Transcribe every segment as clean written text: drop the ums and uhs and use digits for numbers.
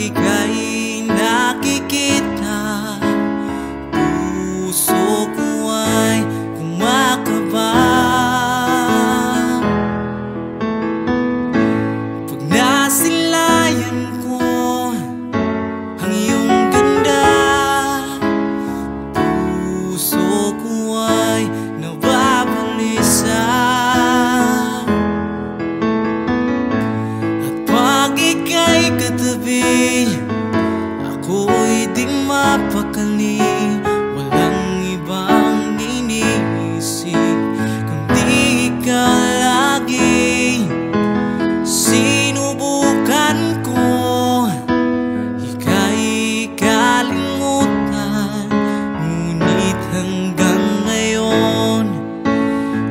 ika'y nakikita, puso ko ay kumakaba. Pag nasilayan ko ang iyong ganda, puso ko ay nababalisa. At pag ika'y katabi, ako'y di mapakali. Walang ibang iniisip kundi ikaw lagi. Sinubukan ko ika'y kalimutan, ngunit hanggang ngayon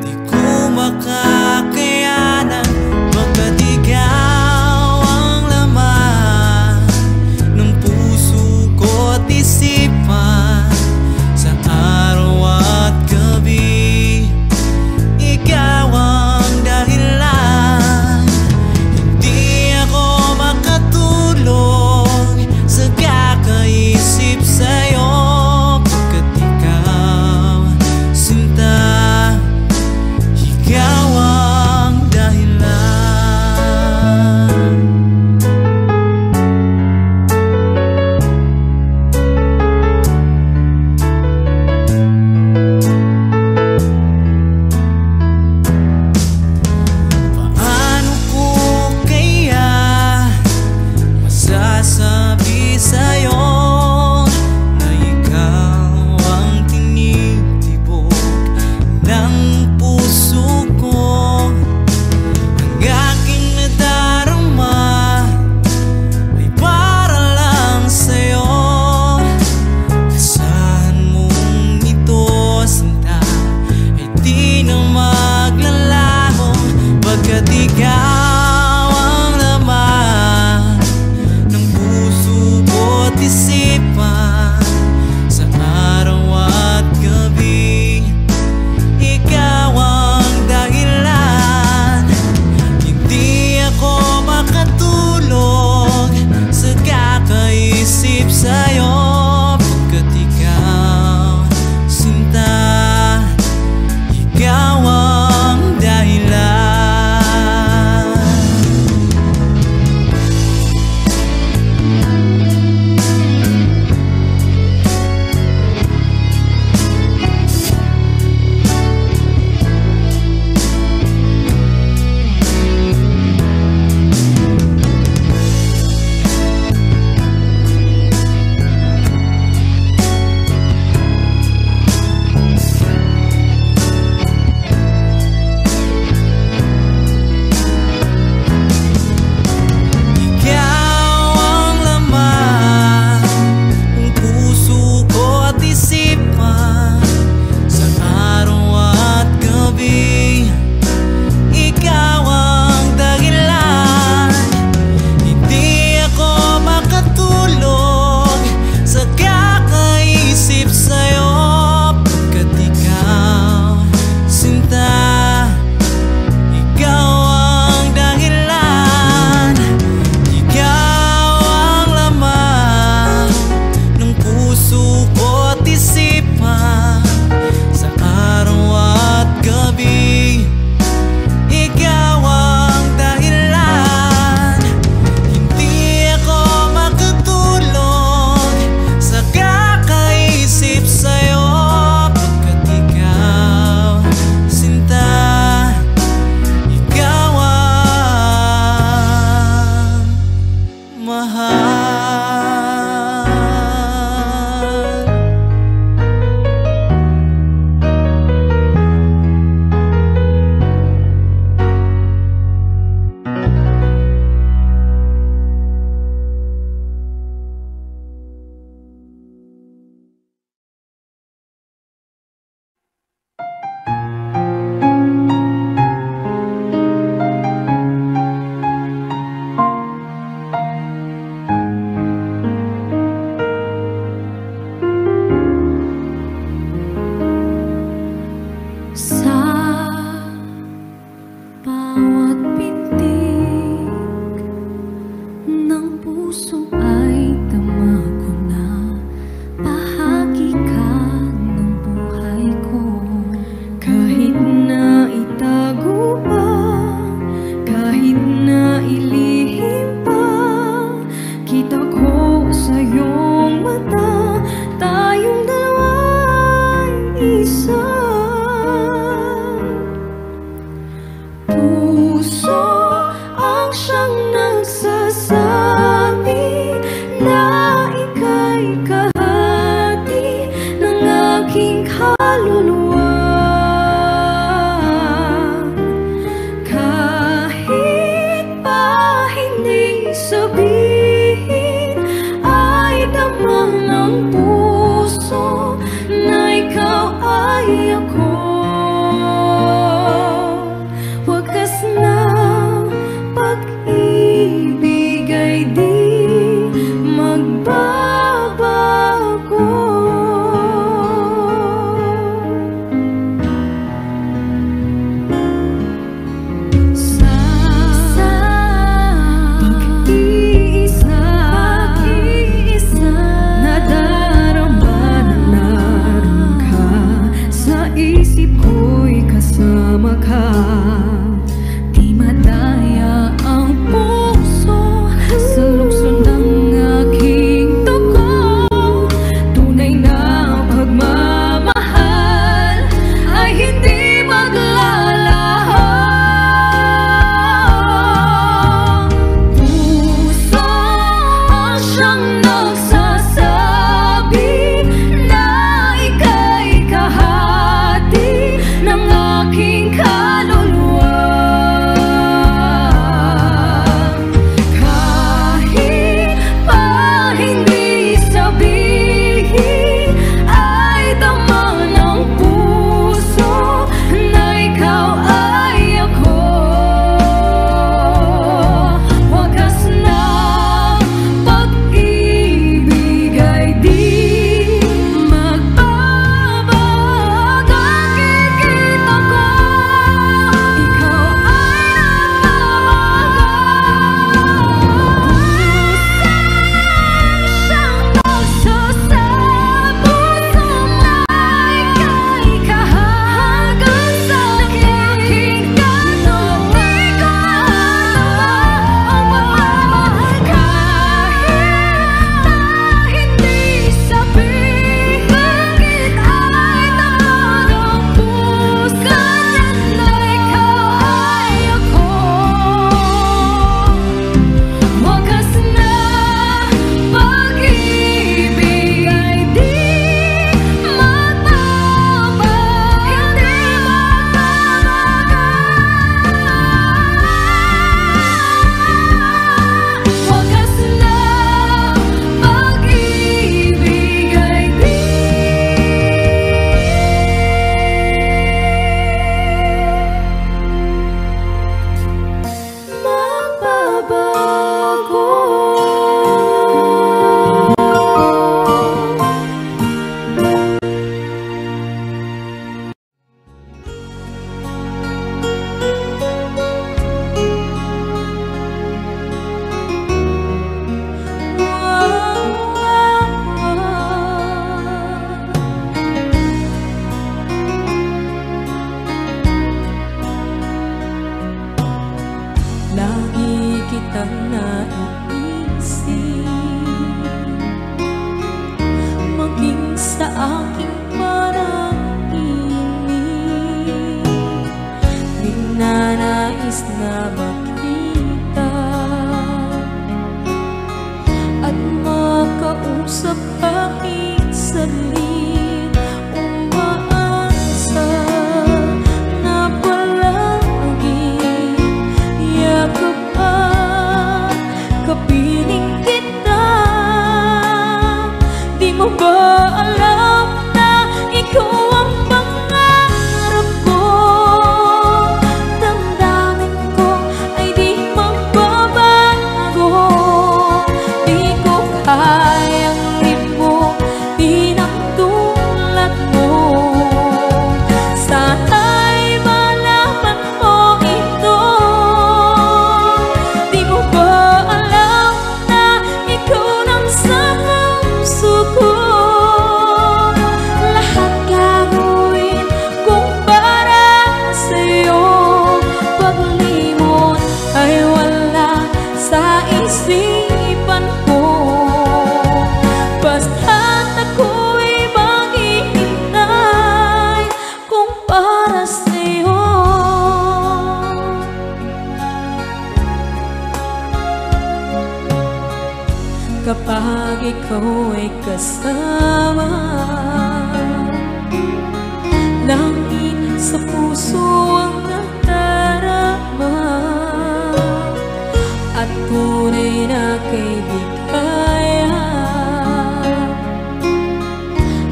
di ko makakayanan. Baga't ikaw ang laman ng puso ko't isipan, sa araw at gabi ikaw ang dahilan. Hindi ako makatulog sa kakaisip sa'yo, pagkat ikaw, sinta, ikaw ang dahilan. Paano ko kaya masasabi sa'yo na ikaw ang tinitibok ng puso ko? Ang aking nadarama ay para lang sa'yo. Asahan mong ito, sinta, ay di na maglalaho, pagkat ikaw ang laman ng puso ko't isipan, sa araw at gabi ikaw ang dahilan. Hindi ako makatulog sa kakaisip sa'yo, pagkat ikaw, sinta, ikaw ang dahilan. Ikaw ang laman ng puso ko't isipan, sa araw at gabi ikaw ang dahilan. Hindi ako makatulog sa kakaisip sa'yo, pagkat ikaw, sinta, ikaw ang dahilan. Ikaw ang laman ng puso ko't isipan, sa araw at gabi ikaw ang dahilan. Hindi ako makatulog sa kakaisip sa'yo, pagkat ikaw, sinta, ikaw ang mahal. Bawat pintig ng puso ay na makita at makausap kahit saglit. Umaasa na palagi yakap at kapiling kita. Di mo ba alam na ikaw ang pangarap ko? Damdamin ko ay di magbabago. Di ko kayang limutin ang tulad mo. Sana'y malaman mo ito. Di mo ba alam na ikaw lang sa puso ko? Lahat gagawin kung para sa'yo. Paglimot ay wala sa isipan ko. Basta't ako'y maghihintay kung para sa'yo. Kapag ikaw ay kasama, langit sa puso ang nadarama at tunay na kaibigan.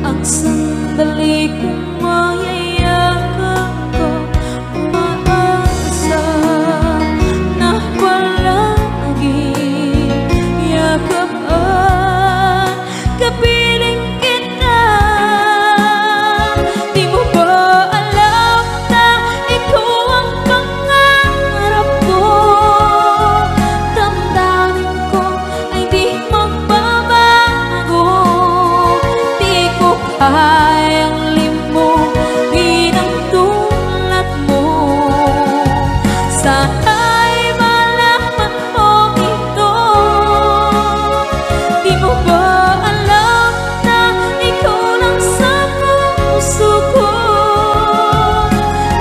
Ang sandali kong mayayakap ko, umaasa na palagi yakap at kapiling kita. Di mo ba alam na ikaw ang pangarap ko? Damdamin ko ay di magbabago. Di ko kayang limutin ang tulad mo. Sana'y malaman mo ito. Di mo ba alam na ikaw lang sa puso ko?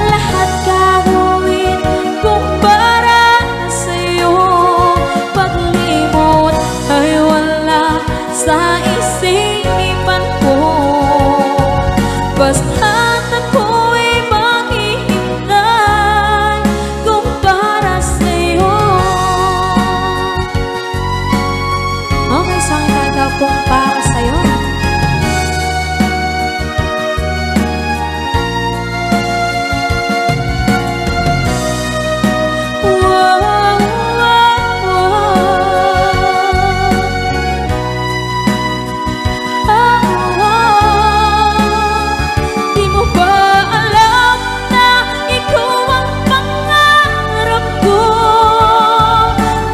Lahat gagawin kung para sa'yo. Paglimot ay wala sa isipan ko. Basta't ako'y maghihintay kung para sa'yo. Okay, isang kanta kung para sa'yo. Di mo ba alam na ikaw ang pangarap ko?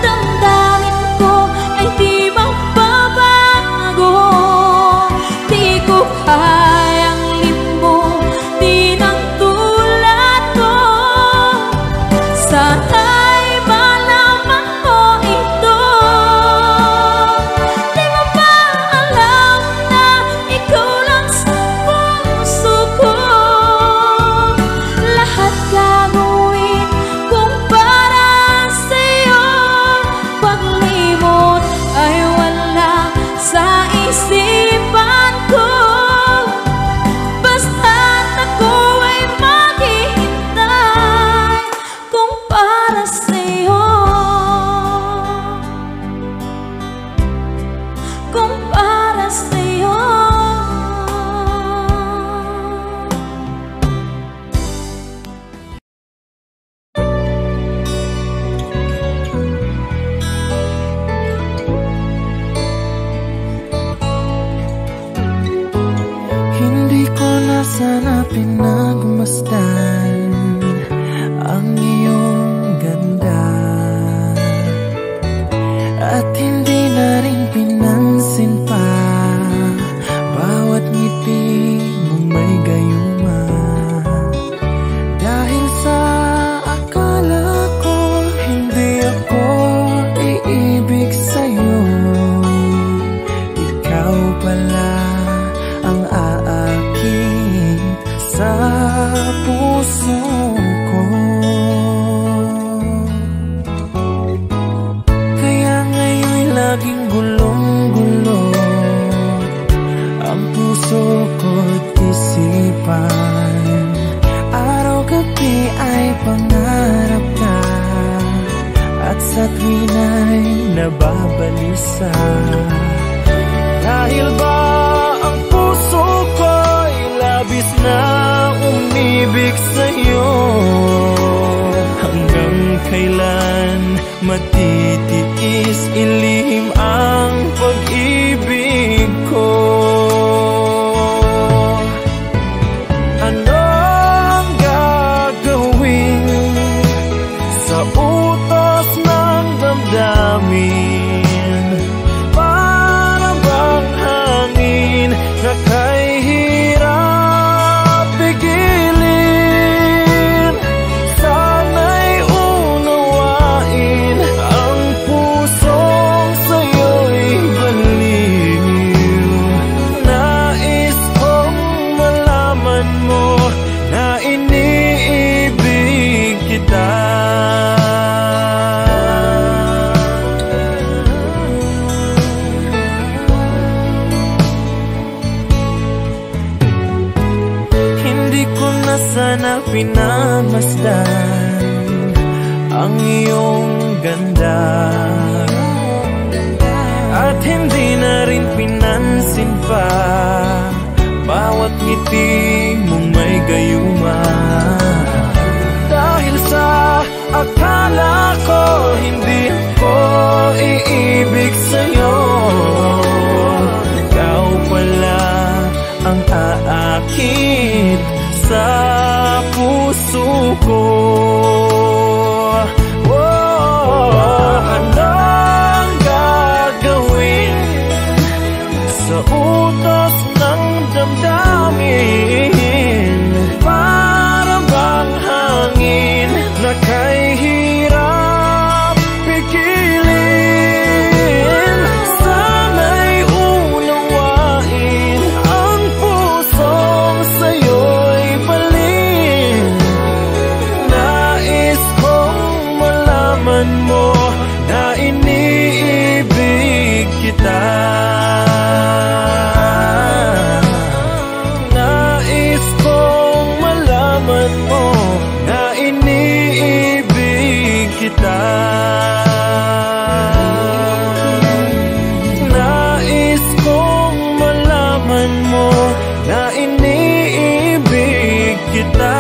Damdamin ko ay di magbabago. Di ko kayang limutin ang tulad mo. Sana'y malaman mo ito. Di mo ba alam na ikaw lang sa puso ko? Lahat gagawin kung para sa'yo. Paglimot ay wala sa isipan ko. Basta't ako ay maghihintay kung para sa'yo. Kung para sa'yo. Hindi ko na sana pinagmasdan ang iyong ganda, at hindi na rin pinansin pa bawat ngiti mong may gayuma. Dahil sa akala ko hindi ako iibig sa'yo, ikaw pala ang aakit sa sa tuwina'y nababalisa. Dahil ba ang puso ko'y labis na umibig sa'yo? Hanggang kailan matitiis ilihim ang pag-ibig ko? Ano ang gagawin sa utos ng damdamin? Para bang hangin na kay hirap pigilin? Sana'y unawain ang pusong sa'yo'y baliw. Nais kong malaman mo na iniibig kita. Hindi ko na sana pinamasdan ang iyong ganda, at hindi na rin pinansin pa bawat ngiti mong may gayuma. Dahil sa akala ko hindi ko iibig sa'yo, ikaw pala ang aakit sa puso ko. Ano ang gagawin sa utos ng damdamin? Para bang hangin na kay hirap pigilin? Sana'y unawain ang pusong sa'yo'y balin. Nais kong malaman mo na iniibig kita. Nais kong malaman mo na iniibig kita. Nais kong malaman mo na iniibig kita.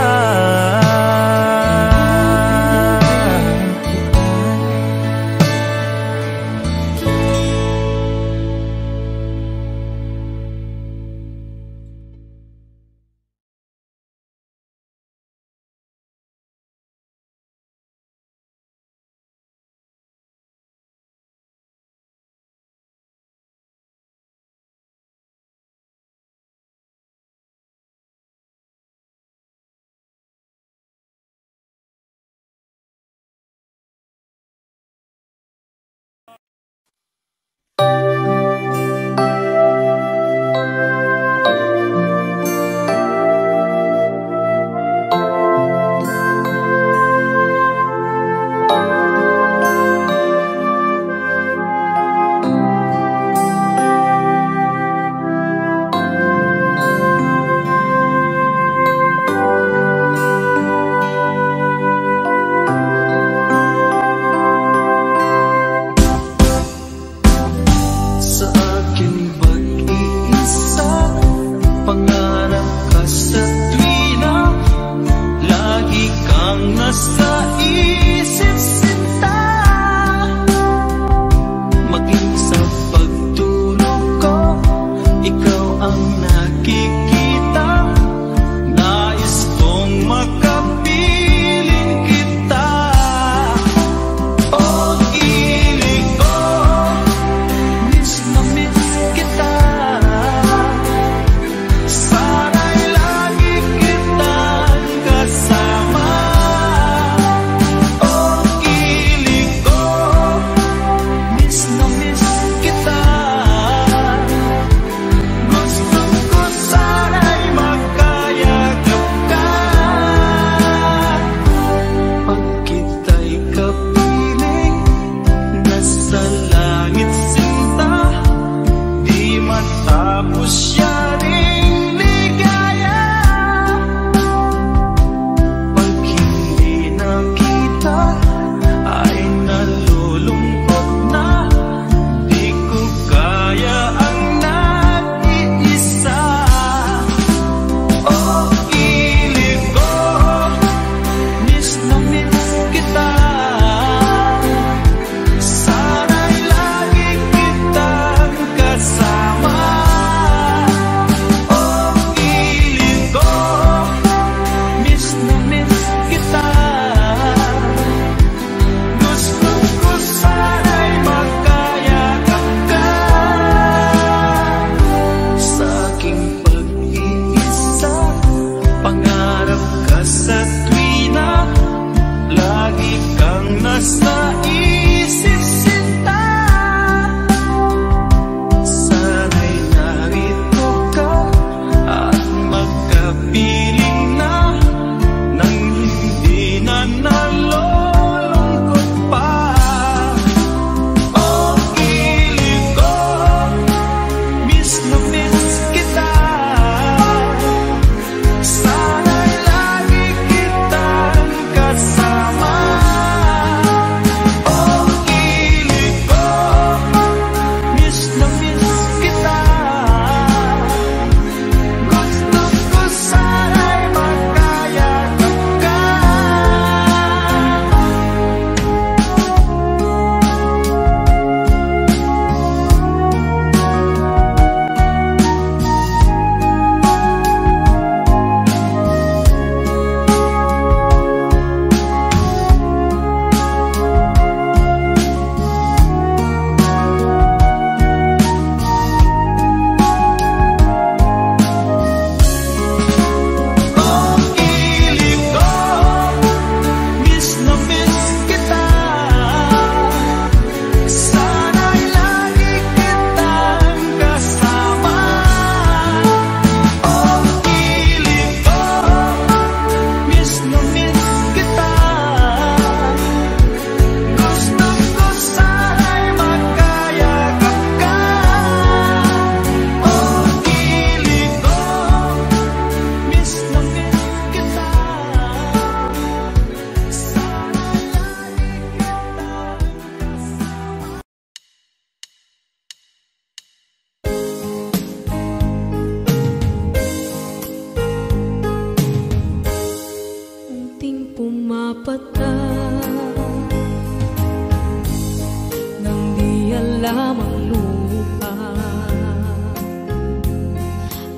lamang lupa.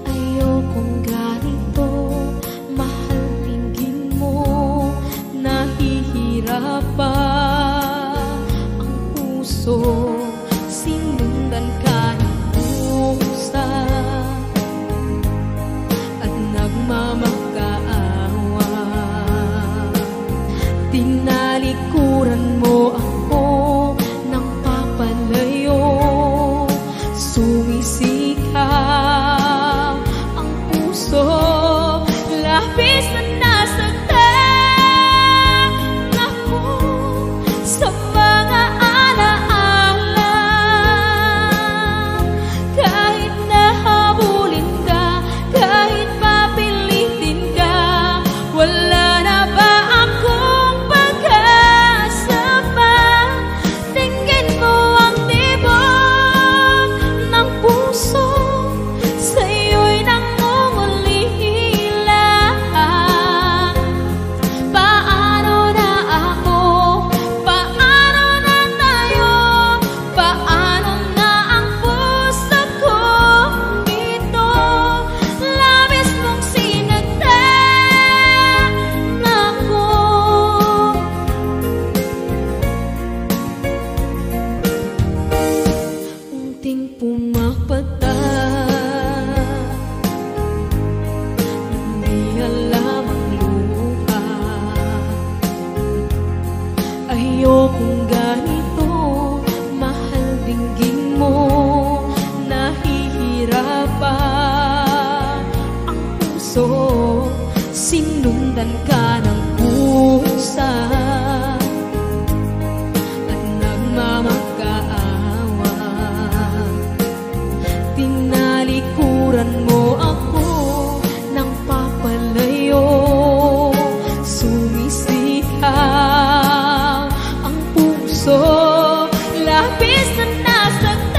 Ayokong ganito, mahal, tingin mo, nahihirapan ang puso, sinundan ka ng pusa at nagmamakaawa. Tinalikuran mo ako ng papalayo, sumisigaw ang puso, labis na nasaktan ako sa mga alaala. Kahit nahabulin ka, kahit papilitin ka, wala na ba akong pag-asa pa? Tingin mo ang tibok ng puso, sa'yo'y nangungulila. Paano na ako? Paano na tayo? Paano na ang puso kong ito? Labis mong sinaktan ako. Unting pumapata, hindi alam ang luha. Ayokong ganito, mahal, dinggin mo, nahihirapan ang puso, sinundan ka ng pusa at nagmamakaawa. Tinalikuran mo ako ng papalayo, sumisigaw ang puso, labis na nasaktan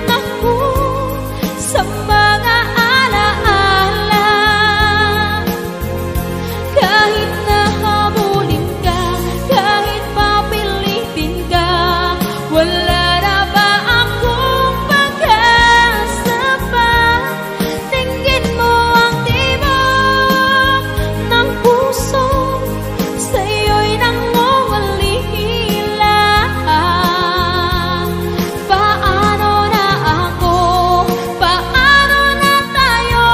ako sa mga alaala. Kahit nahabulin ka, kahit papilitin ka, wala na ba akong pag-asa pa? Tingin mo ang tibok ng puso, sa'yo'y nangungulila. Paano na ako? Paano na tayo?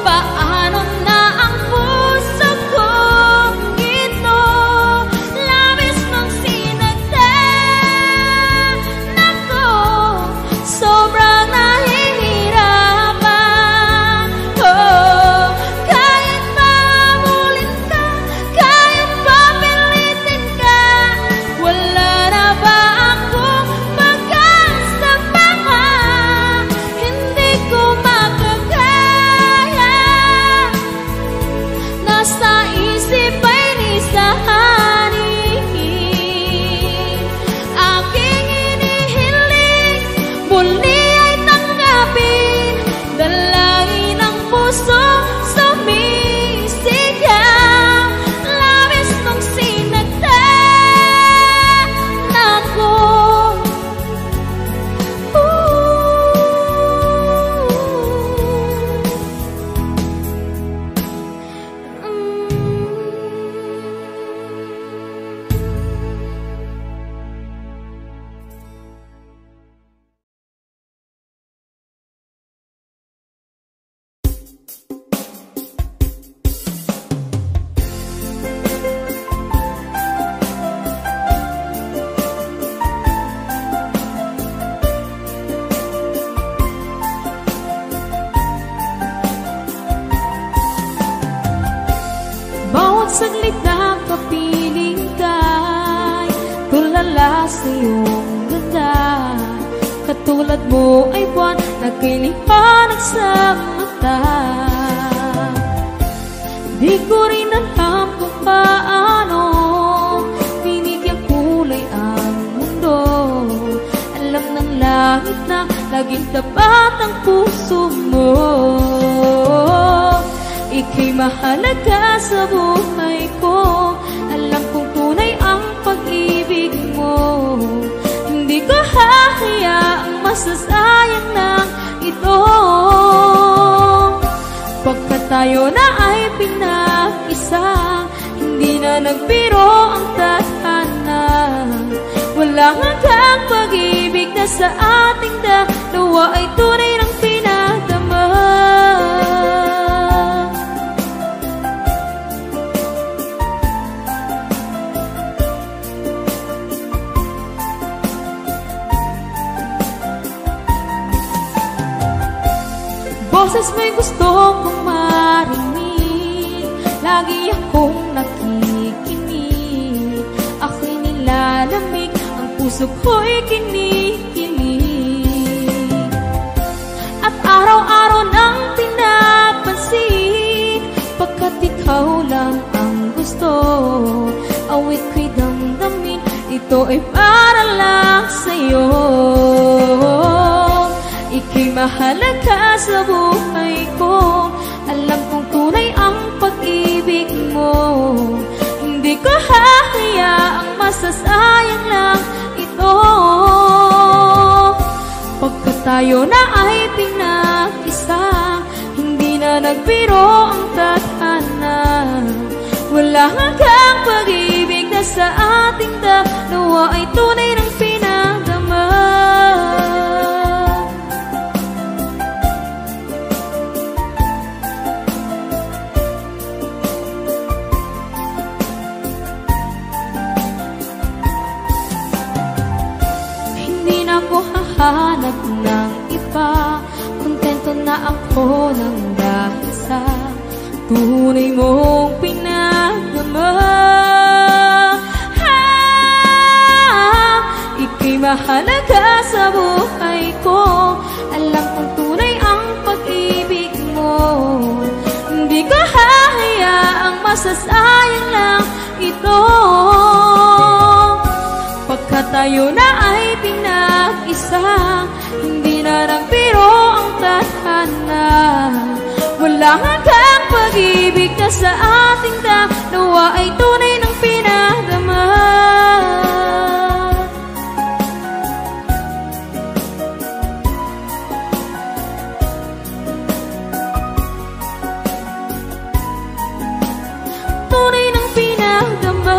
Paano na ang puso kong ito? Labis mong sinaktan ako, sobrang nahihirapan. Oh, kahit mahabulin ka, kahit papilitin ka, wala na ba akong pag-asa pa? Hindi ko makakaya, nasa isip ay nisahanin. Aking inihiling, muli ay tanggapin, dalangin ng puso, sumisigaw. Labis mong sinaktan ako. Bawat saglit na kapiling ka'y tulala sa iyong ganda. Katulad mo ay buwan na kay liwanag sa mata. Di ko rin alam kung paano binigyan kulay ang mundo. Alam ng langit na laging tapat ang puso mo. Ika'y mahalaga sa buhay ko. Alam kong tunay ang pag-ibig mo. Hindi masasayang lang ito. Pagkat tayo na ay pinag-isa, hindi na nagbiro ang tadhana. Walang hanggang pag-ibig na sa ating dalawa ay tunay ng pinadama. Boses mo'y gusto kong marinig, lagi akong nakikinig. Ako'y nilalamig, ang puso ko'y kinikilig. At araw-araw nang pinapansin, pagkat ikaw lang ang gusto. Awit ko'y damdamin, ito ay para lang sa'yo. Ika'y mahalaga sa buhay ko, alam kong tunay ang pag-ibig mo. Hindi ko hahayaang masasayang lang ito. Pagkat tayo na ay pinag-isa, hindi na nagbiro ang tadhana. Wala hanggang pag-ibig na sa ating dalawa ay tunay ng pinadama. Ako hahanap ng iba, kontento na ako ng dahil sa tunay mong pinagdama. Ika'y mahalaga sa buhay ko, alam kong tunay ang pag-ibig mo. Hindi ko hahayaang masasayang lang ito. Pagkat tayo na ay pinag-isa, hindi na nagbiro ang tadhana. Wala hanggang pag-ibig na sa ating dalawa ay tunay ng pinadama. Tunay ng pinadama.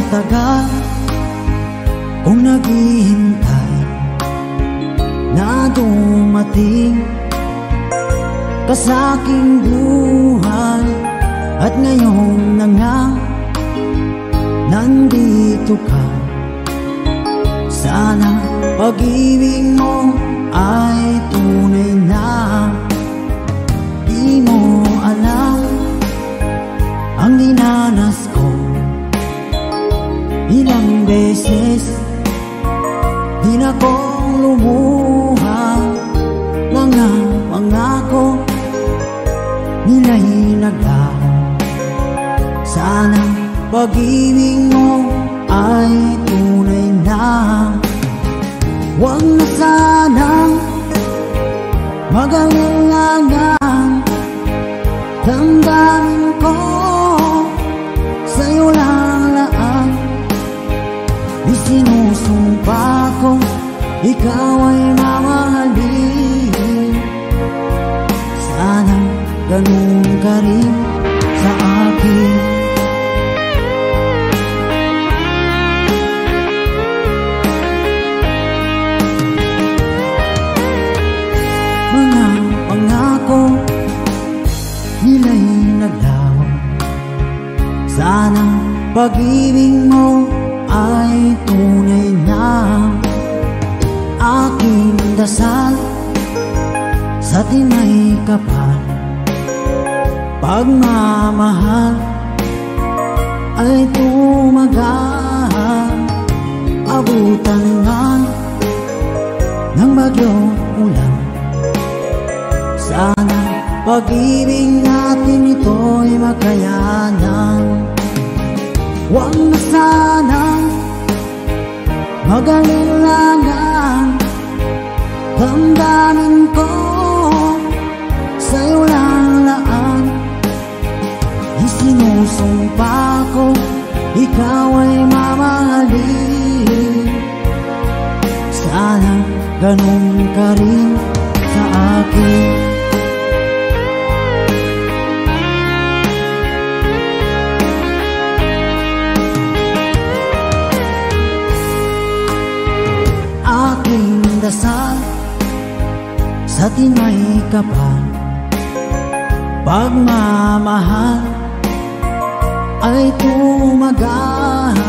Tagal kung naghihintay na dumating ka sa aking buhay, at ngayon na nga nandito ka. Sana pag-ibig mo ay tunay na. Di mo alam ang dinanas ko, ilang beses din akong lumuha. Mga pangako nila'y naglaho. Sana pag-ibig mo ay tunay na. Huwag na sanang mag-alinlangan, damdamin ko sa'yo lang laan. Isinusumpa ko, ikaw ay mamahalin. Sana ganun ka rin sa akin. Mga pangako nila'y naglaho. Sana pag-ibig mo ay tunay na. Aking dasal sa tinay kapal, pagmamahal ay tumagal. Abutan nga ng bagyong ulan. Sana pag-ibig natin ito'y makayanan. Huwag na sanang mag-alinlangan, damdamin ko ikaw ay mamahalin. Sana ganun ka rin sa akin. Aking dasal sa atin may kapal, pagmamahal ay tumagal.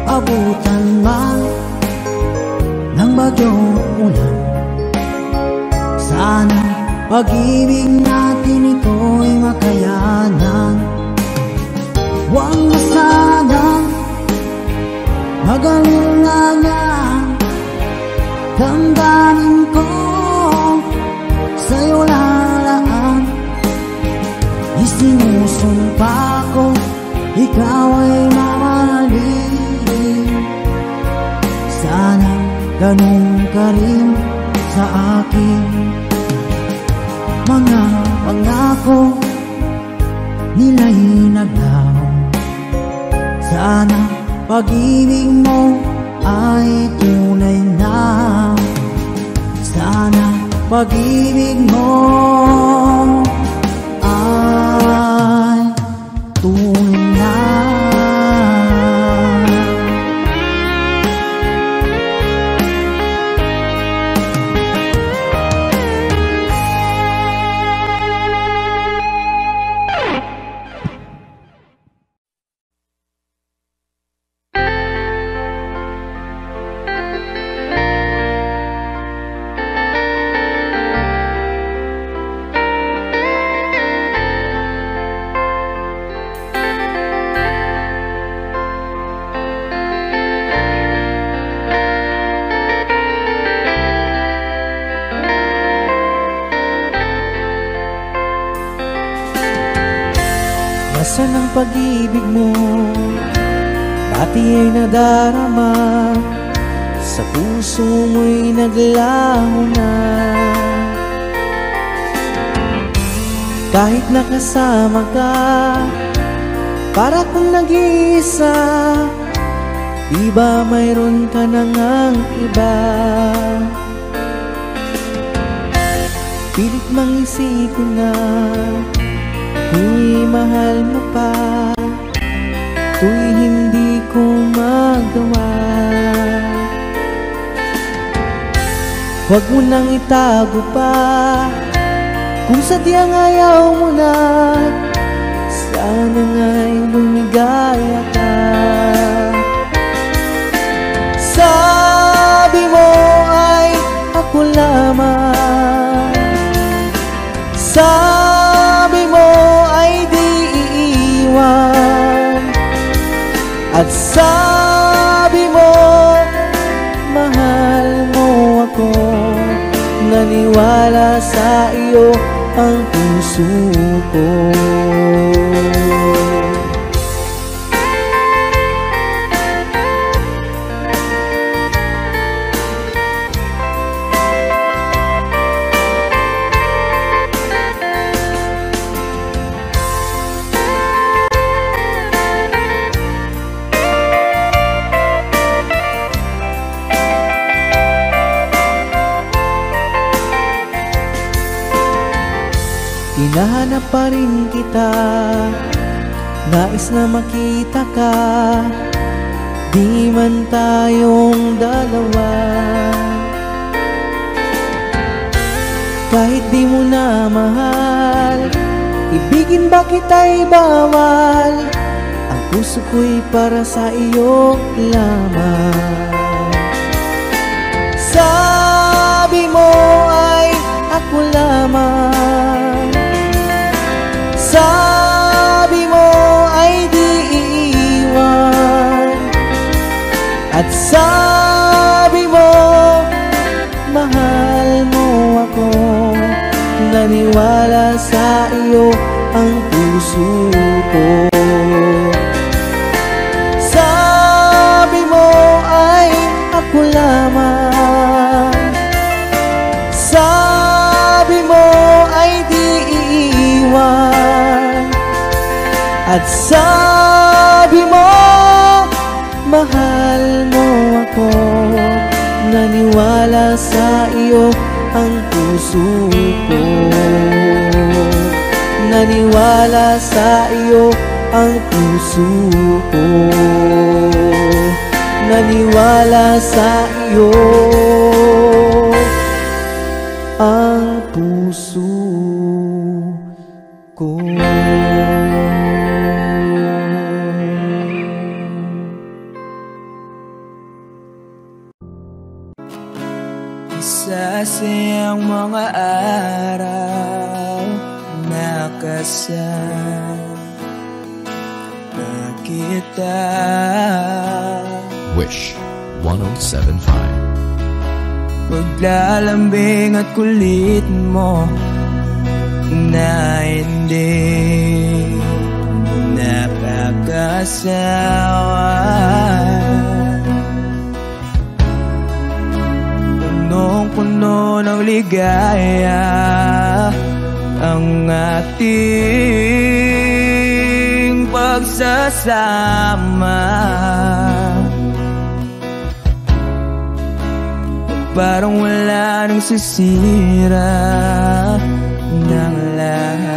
Abutan man ng bagyong ulan, sana pag-ibig natin ito'y makayanan. Huwag na sanang mag-alinlangan, damdamin ko sa'yo lalaan. Isinusumpa ko, ikaw ay mamahalin. Sana ganun ka rin sa akin. Mga pangako nila'y naglaho, sana pag-ibig mo ay tunay na. Sana pag-ibig mo ay tunay na. Nasaan ang pag-ibig mo? Dati ay nadarama, sa puso mo'y naglaho na. Kahit nakasama ka, para kung nag-iisa, di ba mayroon ka na ngang iba? Pilit mang isipin na tu'y mahal mo pa, tu'y hindi ko magawa. Huwag mo nang itago pa, kung sadyang ayaw mo na, sana nga'y lumigaya ka. Sabi mo ay ako lamang, sabi mo ay di iiwan, at sabi mo mahal mo ako. Naniwala sa iyo ang puso ko. Hinahanap pa rin kita, nais na makita ka, di man tayong dalawa. Kahit di mo na mahal, ibigin ba kita'y bawal? Ang puso ko'y para sa iyo lamang. Sabi mo ay ako lamang, sabi mo ay di iiwan, at sabi mo mahal mo ako. Naniwala sa iyo ang puso ko. Sabi mo ay ako lamang, sabi mo ay di iiwan, at sabi mo mahal mo ako. Naniwala sa iyo ang puso ko. Naniwala sa iyo ang puso ko. Naniwala sa iyo ang puso ko. Isasayang mga araw na kasama kita. Wish 107.5. Paglalambing at kulit mo na hindi nakakasawa. Punong-puno ng ligaya ang ating pagsasama. Parang wala nang sisira ng lahat.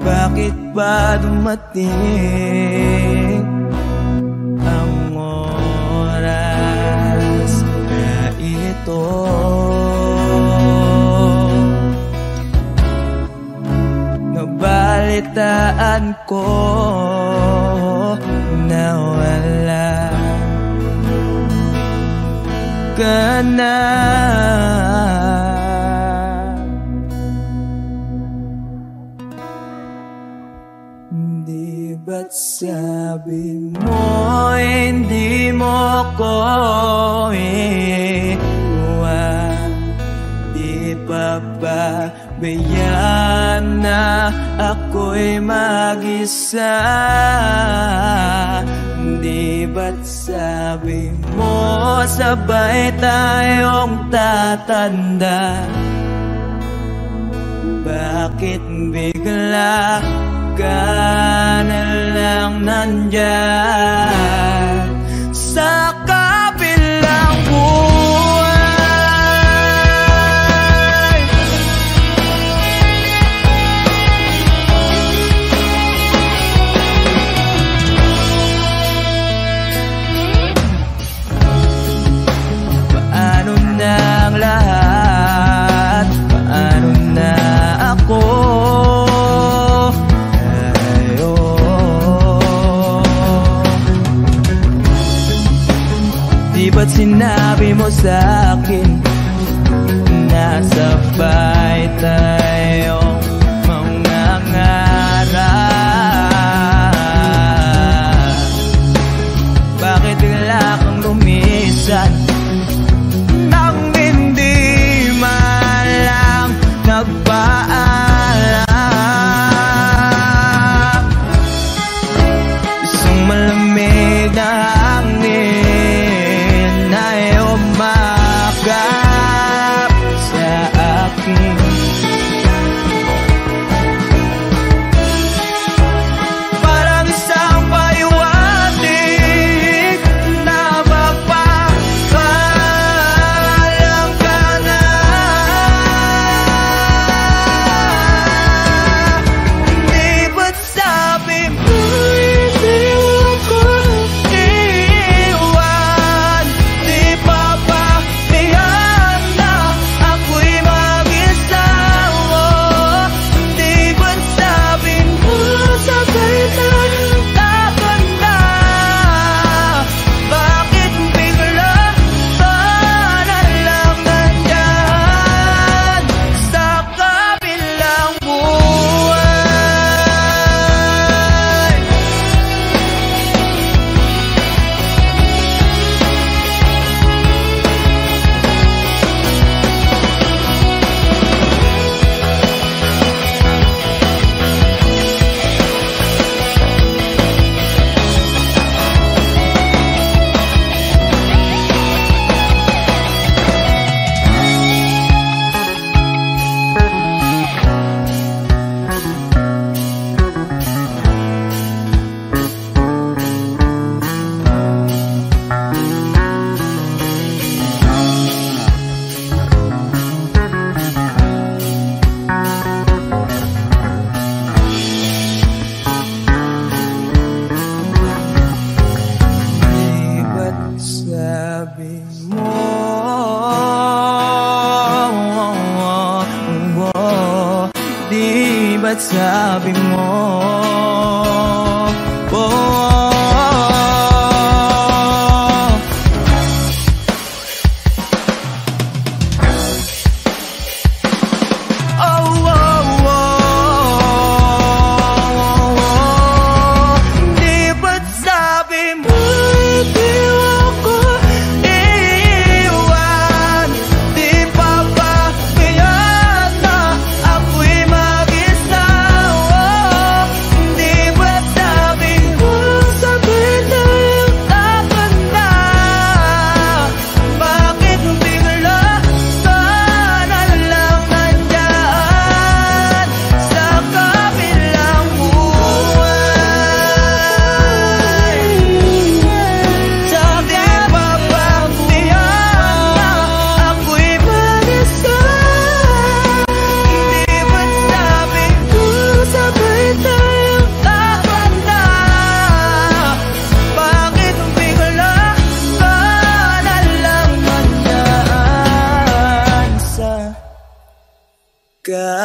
Bakit ba dumating ang oras na ito? Nabalitaan ko na wala ka na. Di ba't sabi mo hindi mo ko iwan? Di pa ba bayan na ako'y mag-isa? Di ba't sabi mo sabay tayong tatanda? Bakit bigla ka na lang nandyan sa kabilang buhay? Paano na ang lahat? Paano na ako? Di ba't sinabi mo sa'kin nasabay tayong mangangarap? Bakit bigla kang lumisan nang hindi man lang nagpaalam? Isang malamig na hangin ay umakap sa aking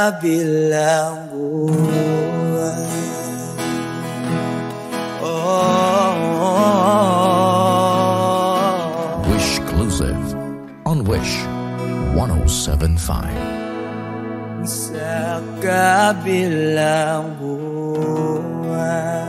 kabilang buhay. Wishclusive on Wish 107.5. Sa kabilang buhay.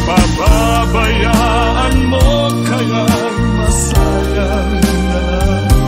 Pababayaan mo kaya masayang na lang.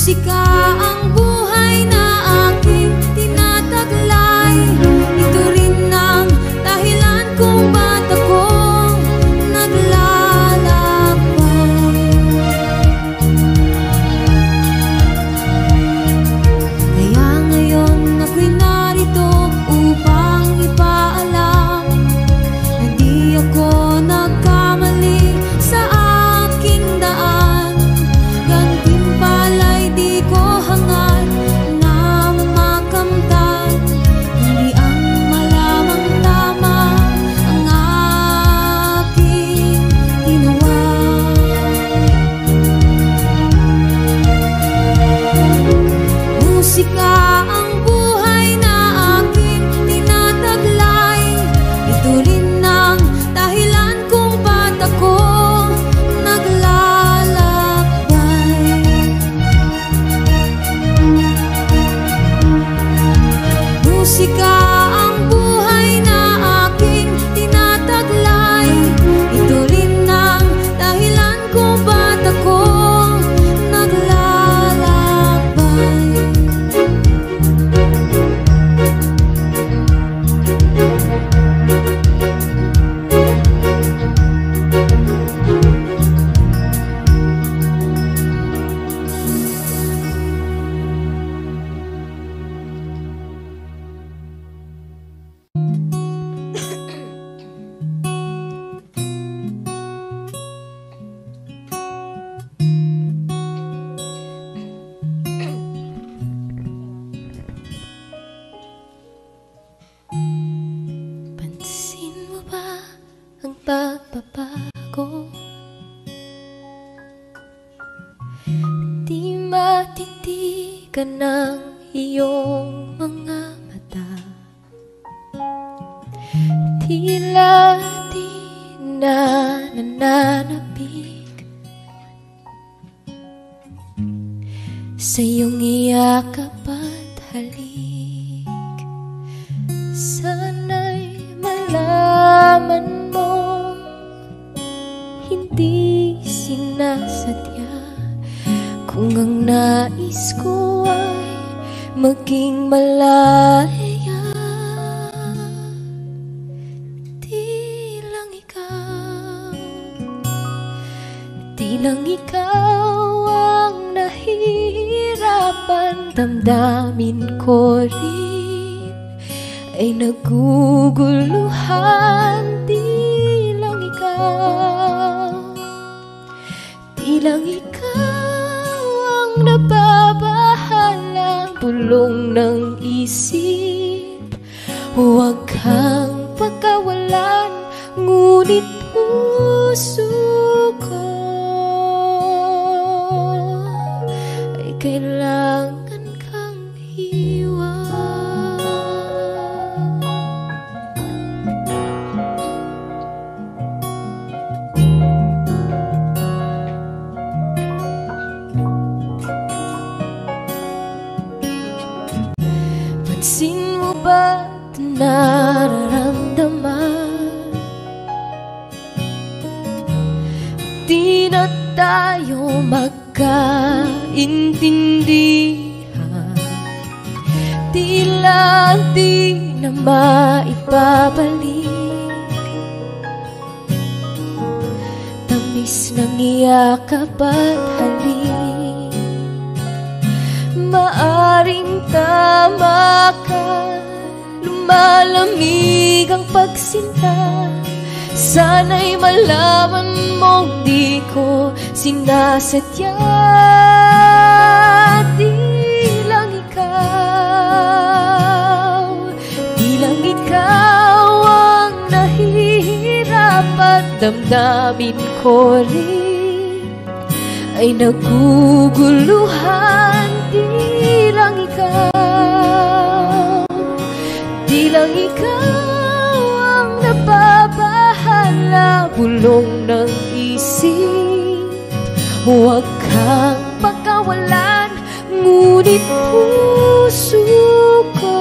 Musika ang buhay na aking tinataglay. Ito rin ang dahilan kung ba't ako naglalakbay. Kaya ngayon ako'y narito upang ipaalam na di ako nagkamali sa aking daan. Gantimpala'y di ko hangad na mamakamtan. Hindi ang malamang tama ang aking ginawa. Musika ang buhay na aking tinataglay. Ito rin ang dahilan kung ba't ako naglalakbay. Musika ang buhay na aking tinataglay. Ito rin ang dahilan kung ba't ako naglalakbay. Pansin mo ba ang pagbabago? Di matitigan ng iyong mga mata. Tila di na nananabik sa iyong iyakap at halik. Sana'y malaman mo, hindi sinasadya. Kung ang nais ko ay maging malaya, di lang ikaw ang nahihirapan. Damdamin ko rin ay naguguluhan. Di lang ikaw ang nababahalang bulong ng isip. Huwag kang pagkawalan, ngunit puso ko ay kailangan kang iwan. Pansin mo ba ito nararamdaman? Di na tayo magkaintindihan. Tila di na maibabalik tamis ng iyakap at halik. Maaring tama ka, lumalamig ang pagsinta. Sana'y malaman mong di ko sinasadya. Di lang ikaw ang nahihirapan. Damdamin ko rin ay naguguluhan. Di lang ikaw ang nababahala, bulong ng isip. Huwag kang pagkawalan, ngunit puso ko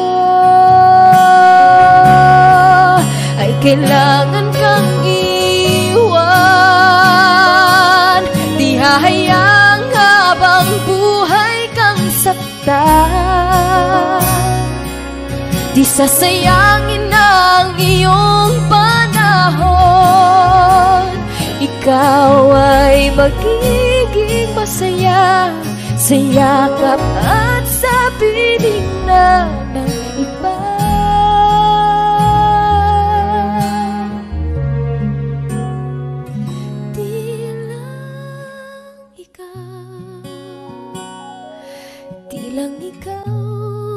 ay kailangan kang iwan. Di hahayang habang buhay ka nasasaktan. Di sasayangin ang iyong panahon. Ikaw ay magiging masaya sa yakap at sa piling na ng iba. Di lang ikaw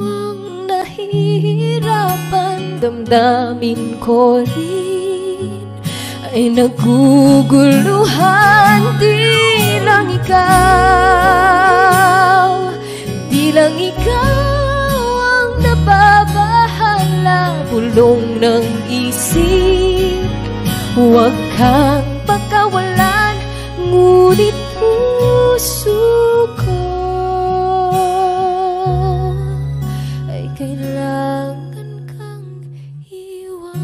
ang nahihirapan, damdamin ko rin ay naguguluhan. Di lang ikaw ang nababahala, bulong ng isip. Huwag kang pagkawalan, ngunit puso ko ay kailangan kang iwan.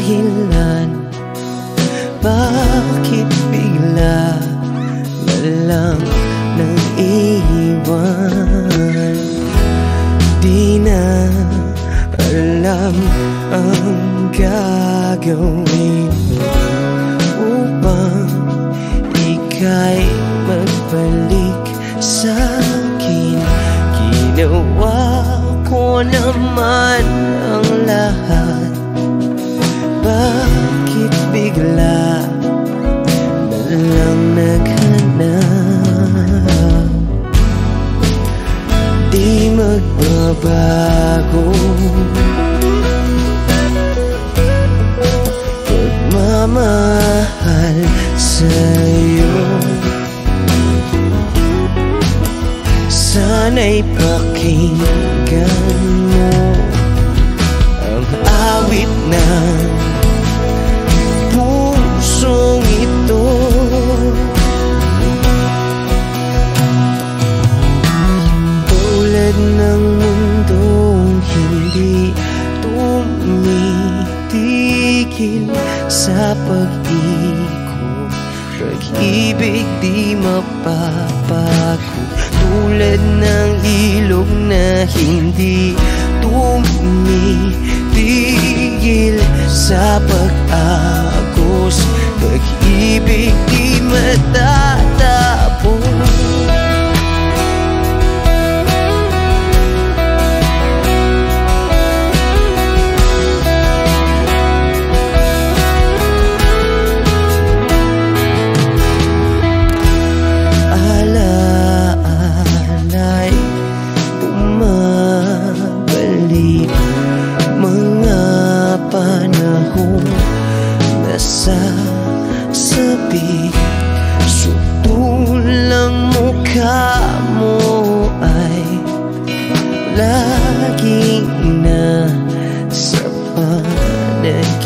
dahilan? Bakit bigla na lang nang iwan? Di na alam ang gagawin upang ika'y magbalik sa'kin. Ginawa ko naman ang lahat. Bakit bigla na lang naghanap? Di magbabago pagmamahal sa'yo. Sana'y pakinggan mo ang awit ng pusong ito. Tulad ng mundong hindi tumitigil sa pag-ikot, pag-ibig di mapapagod. Tulad ng ilog na hindi tumitigil sa pag-agos, pag-ibig di matatapos. Nasasabi, sutulang mukha mo ay lagi na sa panaginip.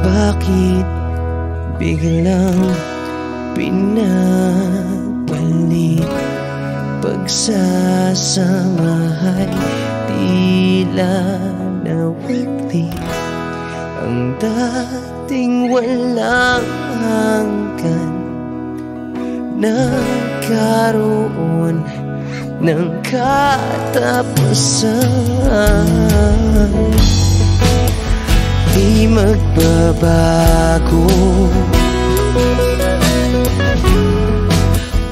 Bakit biglang pinabalik? Pagsasamahay tila nawagli, ang dating walang hanggan nagkaroon ng katapusan. Di magbabago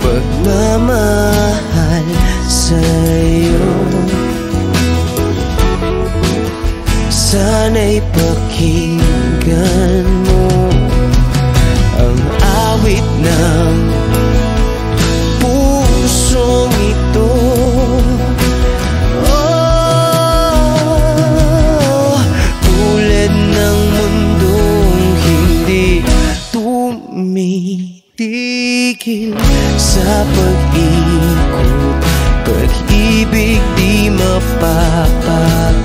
pagmamahal sa'yo. Sana'y pakinggan mo ang awit ng pusong ito. Oh, tulad ng mundong hindi tumitigil sa pag-ikot, pag-ibig di mapapagod.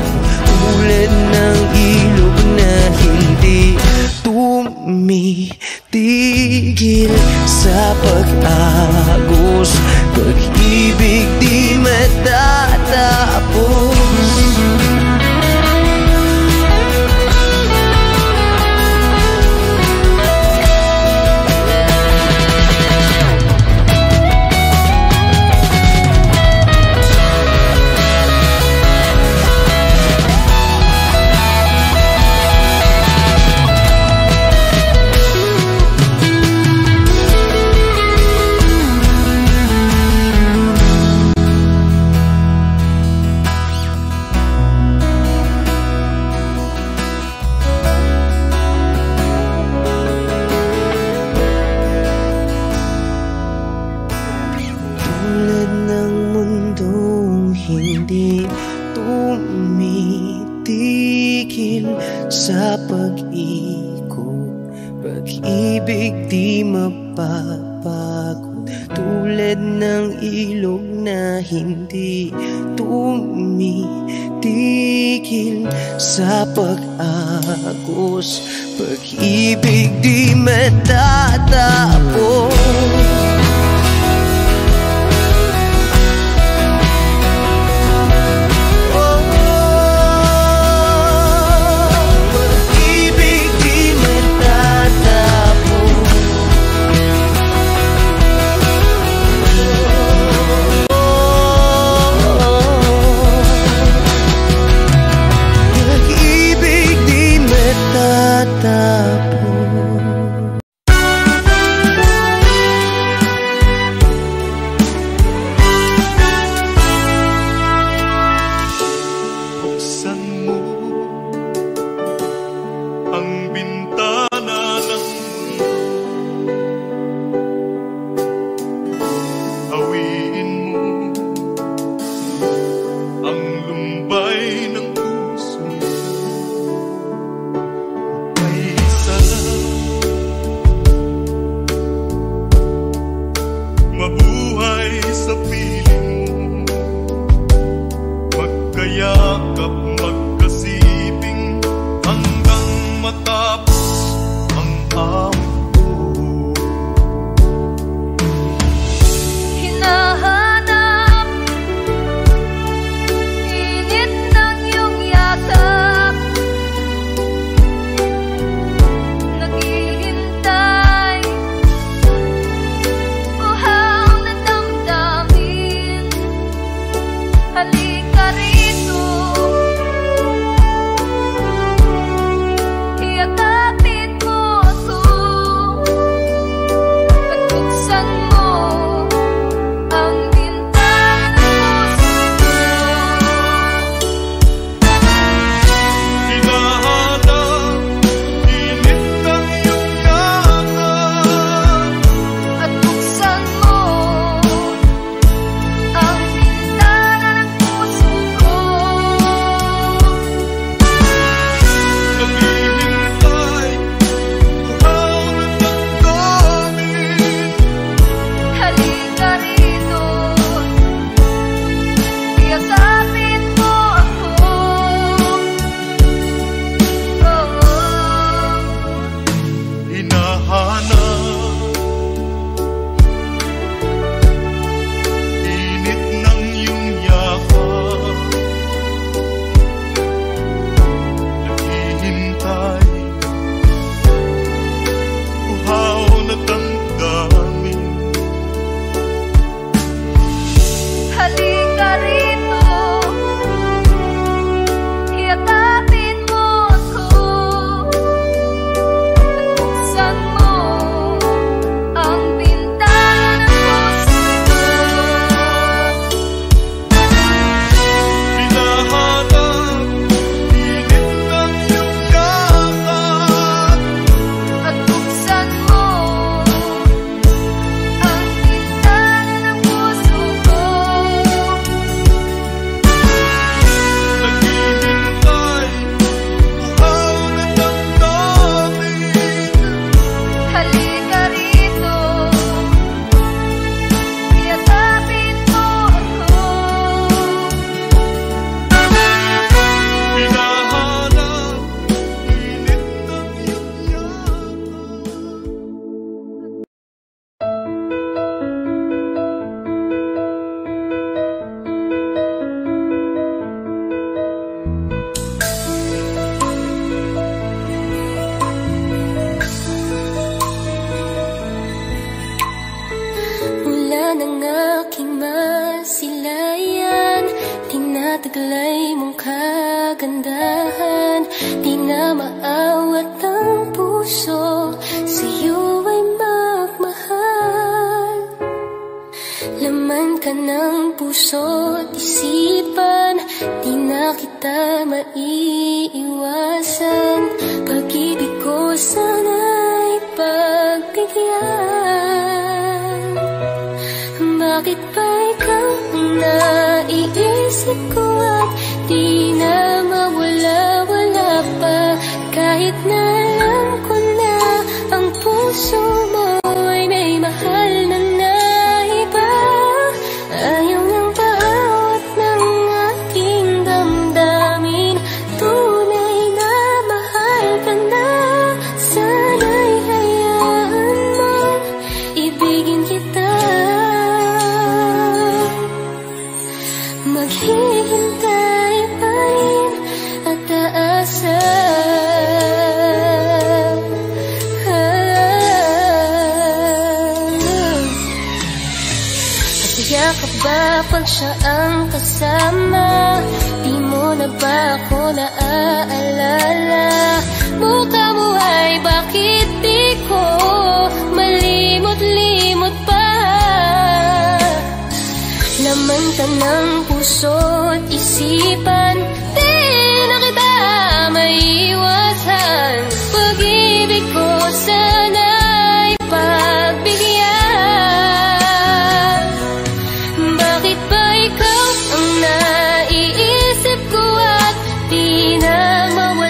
Tulad ng ilog na hindi tumitigil sa pag-agos, pag-ibig di matatapos. Hindi tumitigil sa pag-ikot, pag-ibig di mapapagod. Tulad ng ilog na hindi tumitigil sa pag-agos, pag-ibig di matatapos. isipan, di na maawat ang puso, sa'yo ay magmahal. Laman ka ng puso't isipan, di na kita maiiwasan. Pag-ibig ko sana'y pagbigyan. Bakit ba ikaw ang naiisip ko at di na mawala-wala pa? Kahit na alam ko na ang puso mo ay may mahal na iba. Ayaw ng bawat ng aking damdamin, tunay na mahal ka na. Sana'y hayaan mo, ibigin kita. Maghihintay pa rin at aasa. Yakap ba pag siya ang kasama? Di mo na ba ako naaalala? Mukha mo ay bakit di ko malimot-limot pa? Laman ka ng puso't isipan, di na kita maiiwasan. Pag-ibig ko sana'y pagbigyan. Bakit ba ikaw ang naiisip ko at di na mawala?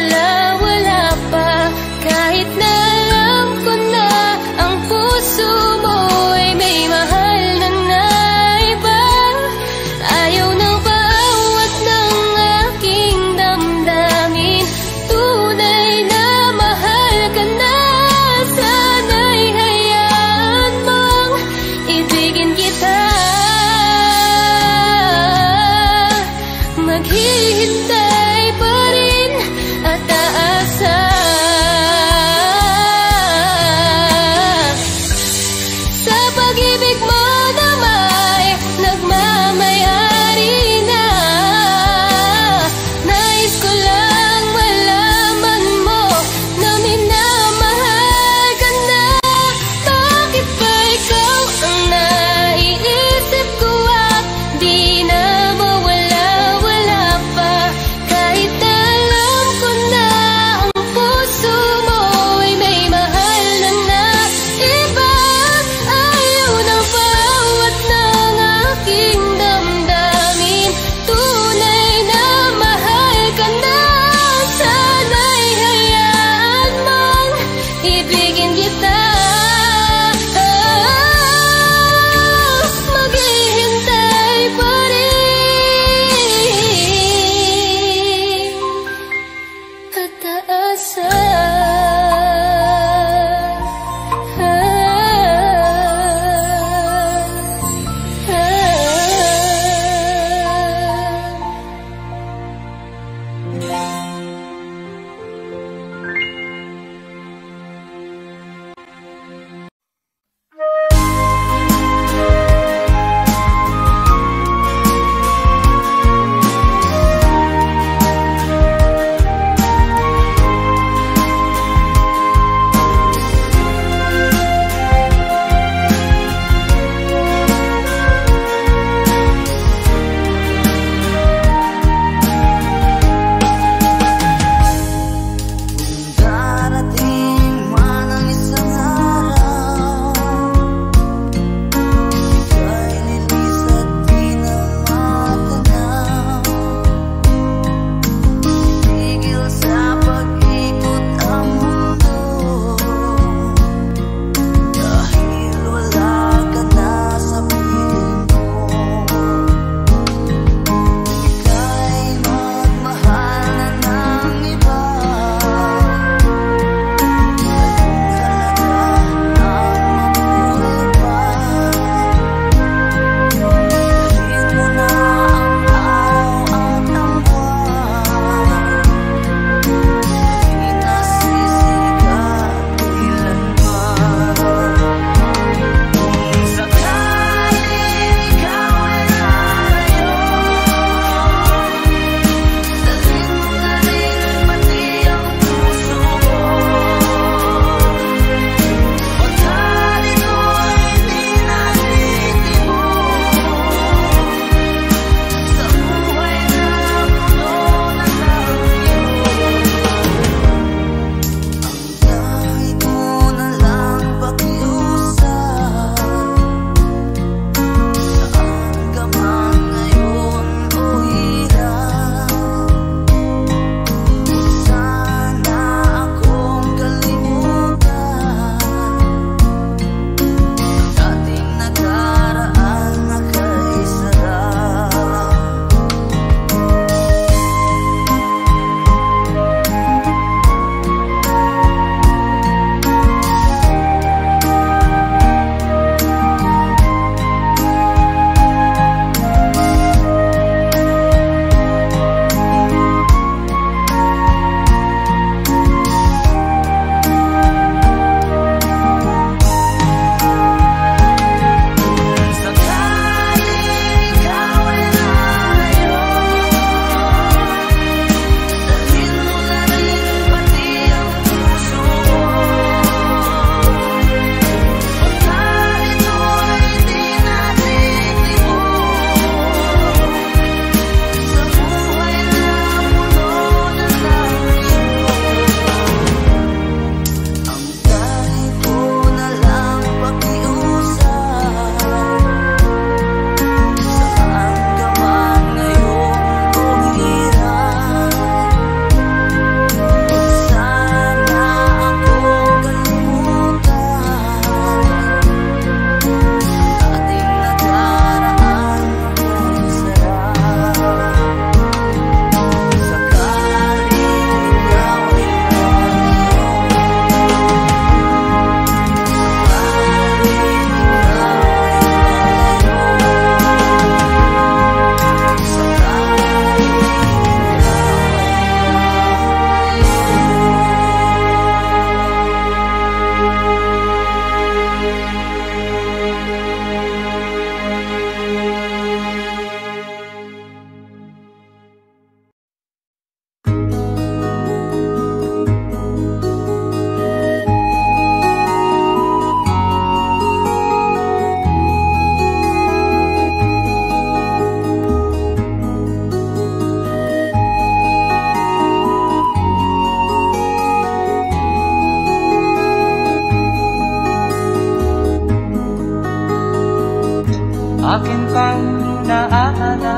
akin pang naaalala.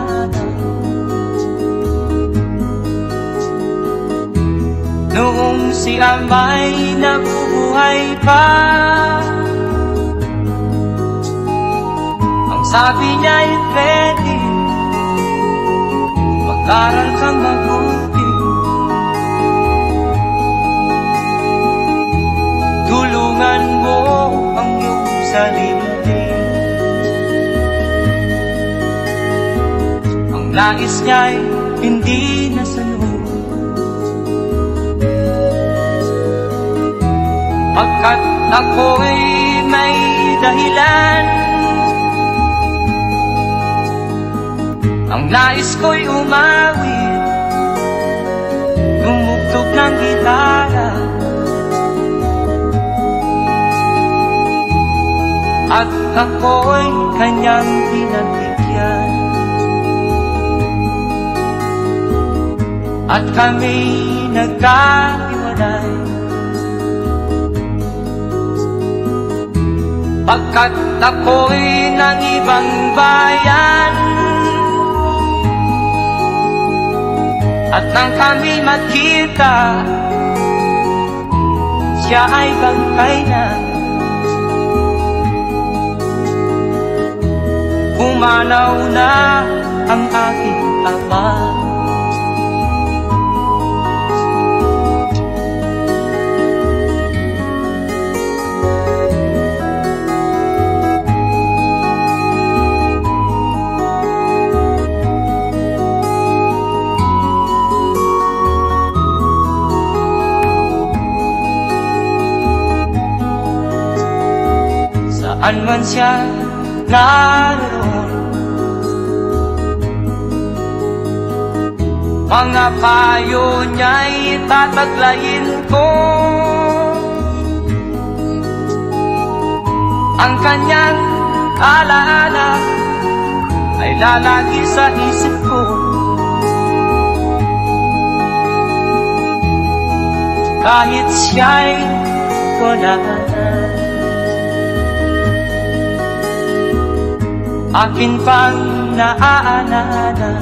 Noong si Amay nabubuhay pa, ang sabi niya ay pwede mag-aral kang mabuti, tulungan mo ang iyong sarili. Ang nais niya'y hindi nasunod, pagkat ako'y may dahilan. Ang nais ko'y umawit, tumugtog ng gitara, at ako'y kanyang pinagbigyan. At kami nagkahiwalay, pagkat ako'y ng ibang bayan. At nang kami magkita, siya ay bangkay na. Pumanaw na ang aking ama. Saan man siya naroon, mga payo niya'y tataglayin ko. Ang kanyang alaala ay lalagi sa isip ko. Kahit siya'y wala na, akin pang naaalala.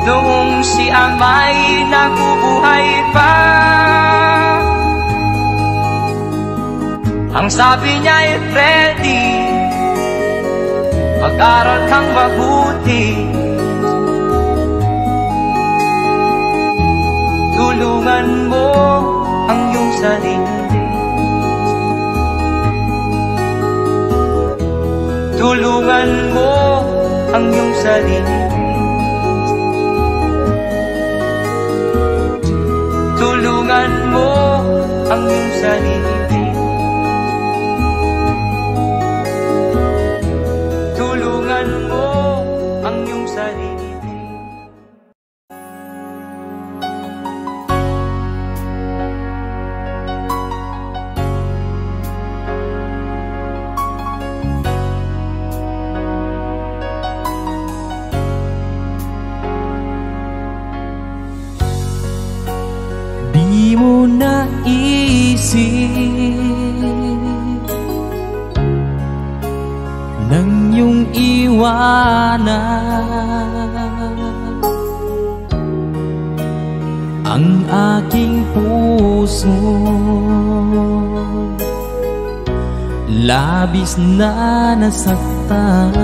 Noong si Amay nabubuhay pa, ang sabi niya ay Freddy, mag-aral kang mabuti, tulungan mo ang iyong sarili. Tulungan mo ang iyong sarili. Tulungan mo ang iyong sarili. Tulungan mo ang iyong sarili. Di mo naisip nang iyong iwanan ang aking puso, labis na nasaktan.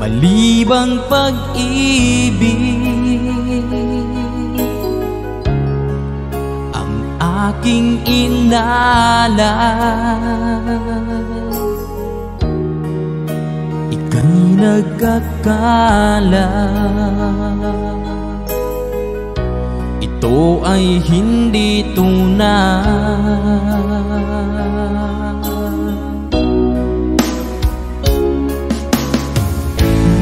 Malibang pag-ibig ang aking inalan, ika'y nagkakala. Ito ay hindi tunay.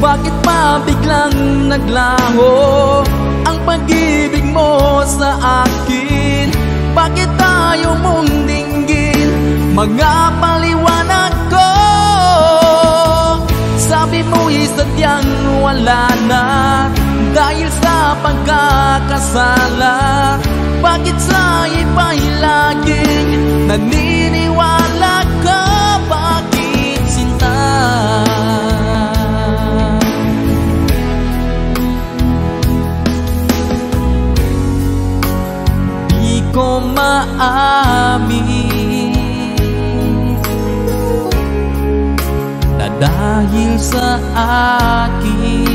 Bakit pa biglang naglaho ang pag-ibig mo sa akin? Bakit tayo mong dinggin mga paliwanag ko? Sabi mo'y sadyang wala na dahil sa pagkakasala. Bakit sa iba'y laging naniniwala ka? Bakit sinta? Di ko maamin na dahil sa akin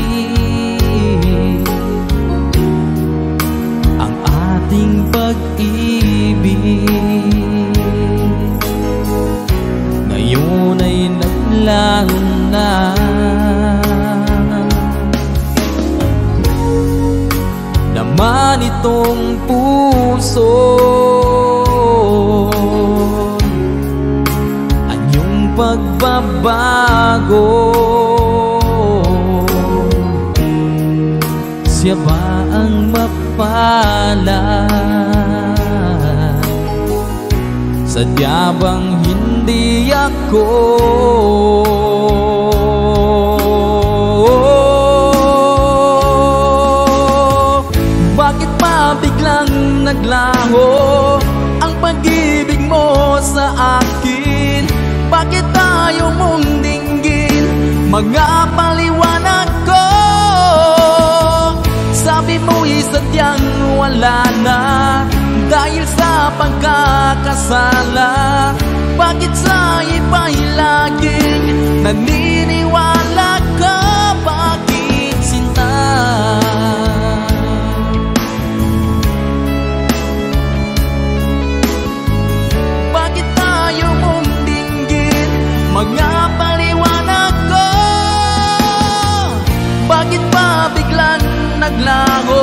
ang ating pag-ibig ngayon ay naglaho na. Naman itong puso anyong pagbabago, siya ba ang mapalad? Sadya bang hindi ako? Bakit pa biglang naglaho ang pag-ibig mo sa akin? Bakit ayaw mong dinggin mga paliwanag ko? Sabi mo'y sadyang wala na dahil sa pagkakasala. Bakit sa iba'y laging naniniwala ka? Bakit sinta? Bakit ayaw mong dinggin mga paliwanag ko? Bakit pa biglang naglaho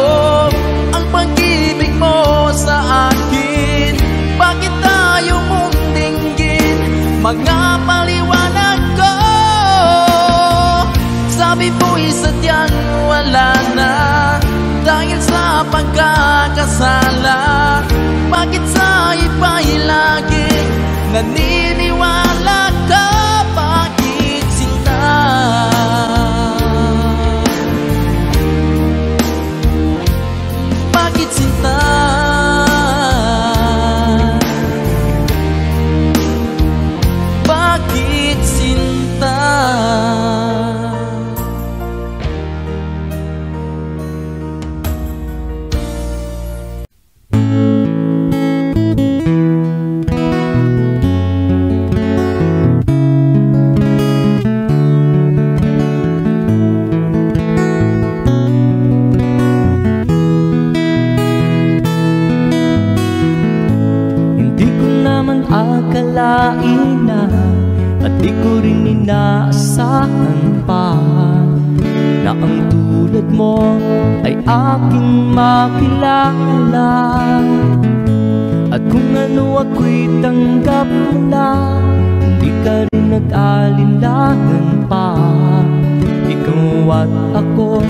ang pag-ibig mo sa akin? Bakit ayaw mong dinggin mga paliwanag ko? Sabi mo'y sadyang wala na dahil sa pagkakasala. Bakit sa iba'y laging naniniwala ka? Bakit sinta? Bakit sinta? Bakit sinta? Akalain na at di ko rin inaasahan pa na ang tulad mo ay aking makilala. At kung ano ako'y tanggap mo na, hindi ka rin nag-alinlangan pa. Ikaw at ako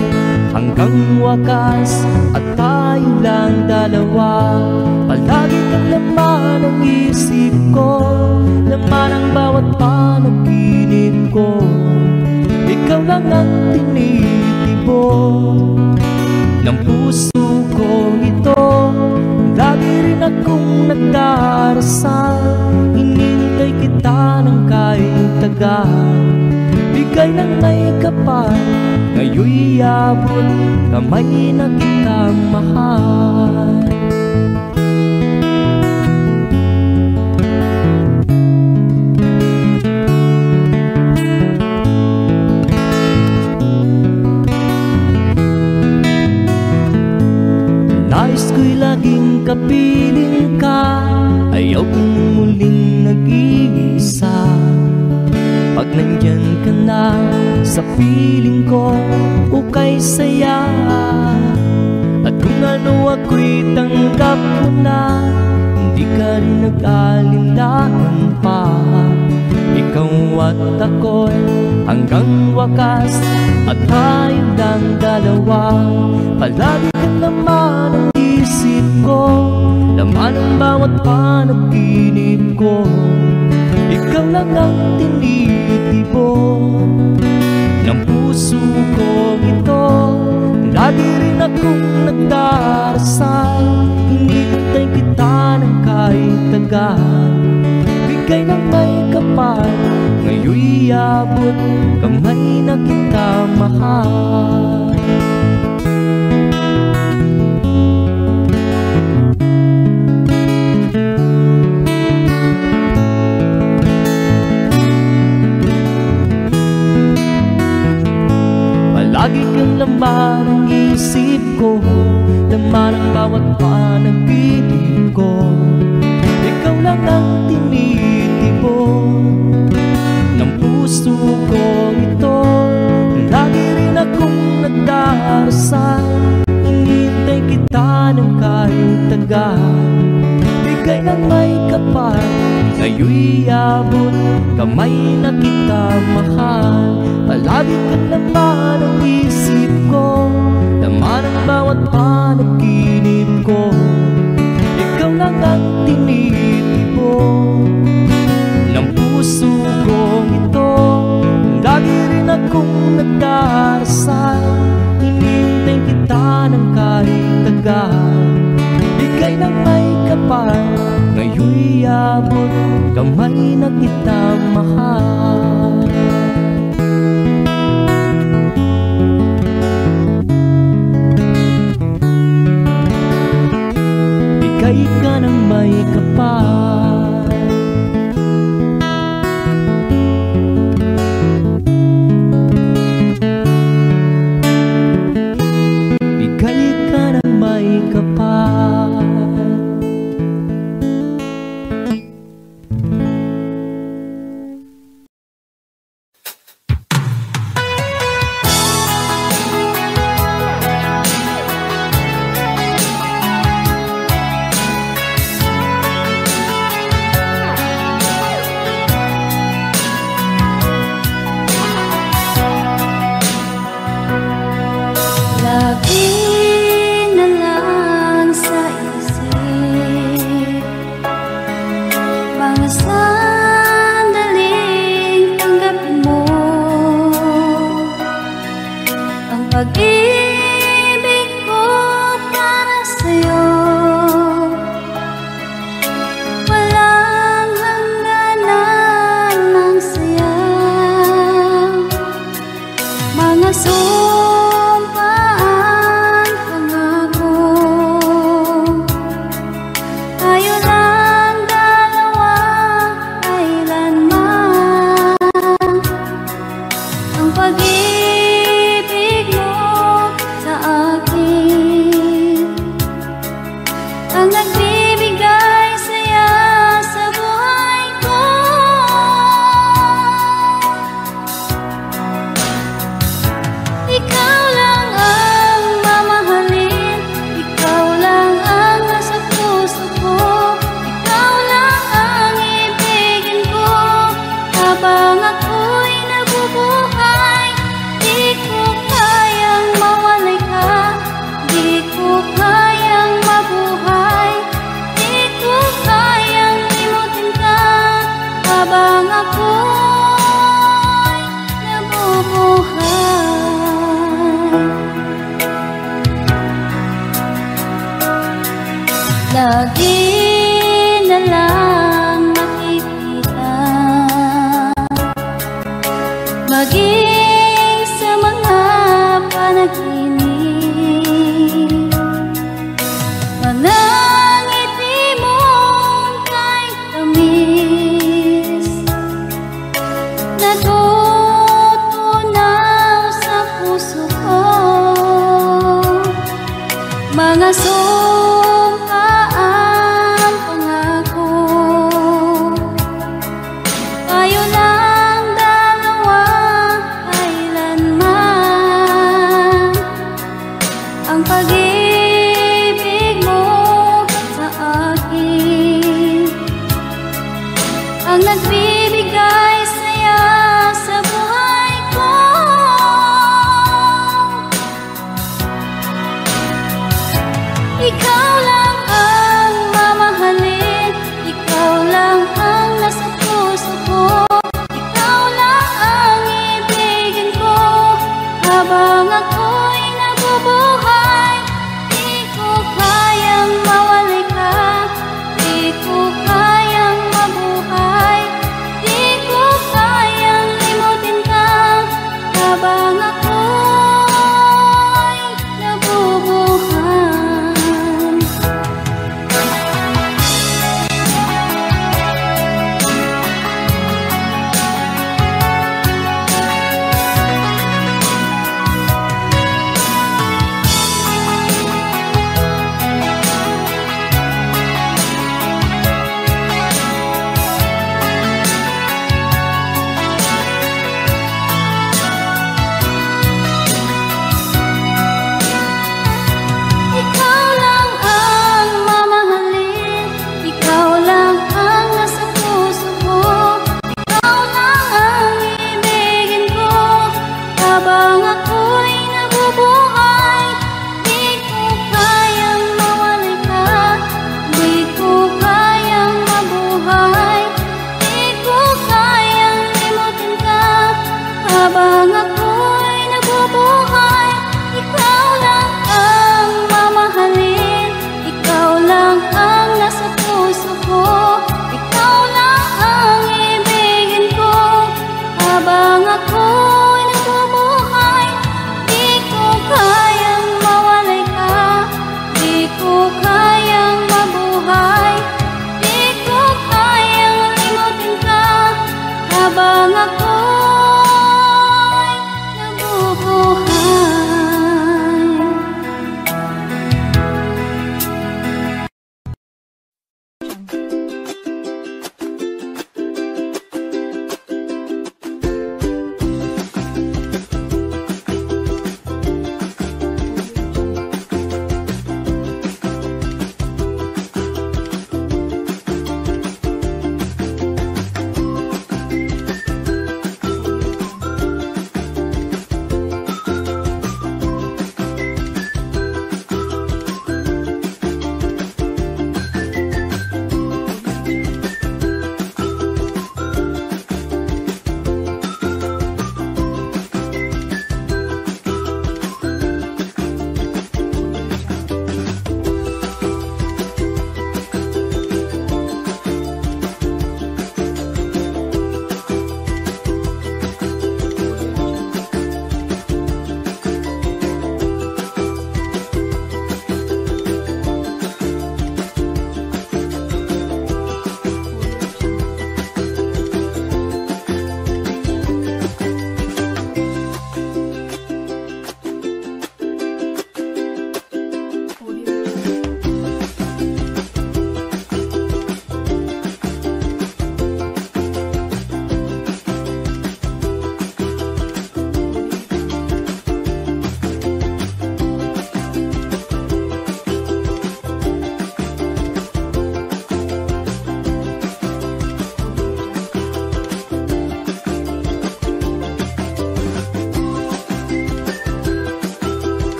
hanggang wakas at tayo lang dalawa. Palagi kang laman ng isip ko, laman ang bawat panaginip ko. Ikaw lang ang tinitibok ng puso ko ito. Lagi rin akong nagdarasal, hinintay kita ng kahit tagal. Bigay ng may kapal, ngayon'y abot kamay na kitang mahal. Nais ko'y laging kapiling ka, ayaw kong muling nag-iisa. Pag nandyan ka na sa piling ko, ukay saya. At kung ano ako'y tanggap mo na, hindi ka rin nag-alinlangan pa. Ikaw at ako'y hanggang wakas at tayo lang dalawa. Palagi ka naman ang isip ko, laman ang bawat panaginip ko. Ikaw lang ang tinitibok ng puso ko ito. Lagi rin akong nagdarasal, hinintay mahal. Palagi kang laman ng isip ko, laman ang bawat panaginip ko. Ikaw lang ang tinitipon ng puso ko ito. Lagi rin akong nagdarasal, hinihintay kita ng kahit tagal. Bigay ng may kapal, ngayon'y abot kamay na kita mahal. Palagi kang laman ang isip ko, laman ang bawat panaginip ko. Ikaw lang ang tinitipon ng puso kong ito. Lagi rin akong nagdarasal, hinihintay kita ng kahit tagal. Bigay ng may kapal, ngayon'y abot kamay na kita mahal. Bigay ka ng may kapal, bigay ka ng may kapal. Lagi na lang sa isip mga sandaling tanggapin mo ang pag-ibig ko para sa'yo. Walang hangganan ng saya, mga